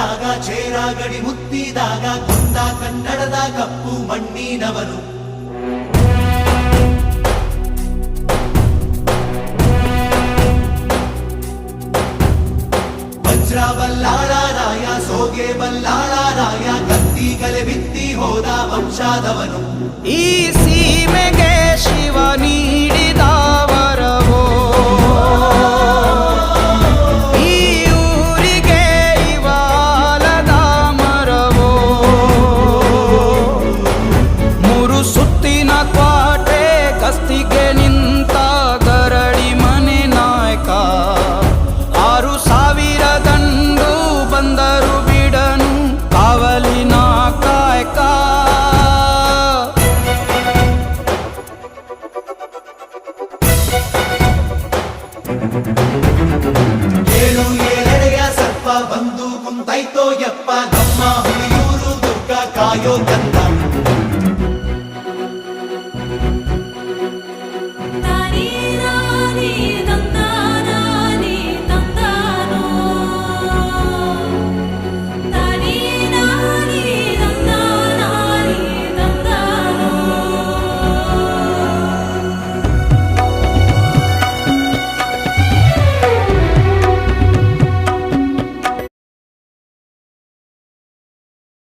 ಕಟ್ಟಿದಾಗ ಚೇರಾಗಡಿ ಮುತ್ತಿದಾಗ ಕೊಂದ ಕನ್ನಡದ ಕಪ್ಪು ಮಣ್ಣಿನವನು. ವಜ್ರ ಬಲ್ಲಾಳರಾಯ ಸೋಗೆ ಬಲ್ಲಾಳರಾಯ ಕತ್ತಿಗಲೆ ಬಿತ್ತಿ ಹೋದ ವಂಶಾದವನು. ಈ ಸೀಮೆಗೆ ಶಿವ ನೀಡಿದ ವರವೋ, ಈ ಊರಿಗೆ ಇವಾಲದ ಮರವೋ, ಮೂರು ಸುತ್ತಿನ ಕ್ವಾಟೆ ಕಸ್ತಿಗೆ ನಿಂತ ಗರಡಿ ಮನೆ ನಾಯಕ. 6,000 ದಂಡು ಬಂದರು ಬಿಡನು ಕಾವಲಿನ ಕಾಯಕ. ಏಳು ಏಳೆಡೆಯ ಸರ್ಪ ಬಂದು ಕುಂತೈತೋ ಯಪ್ಪ, ನಮ್ಮ ಹುಲಿಯೂರು ದುರ್ಗ ಕಾಯೋ ಕಂದ.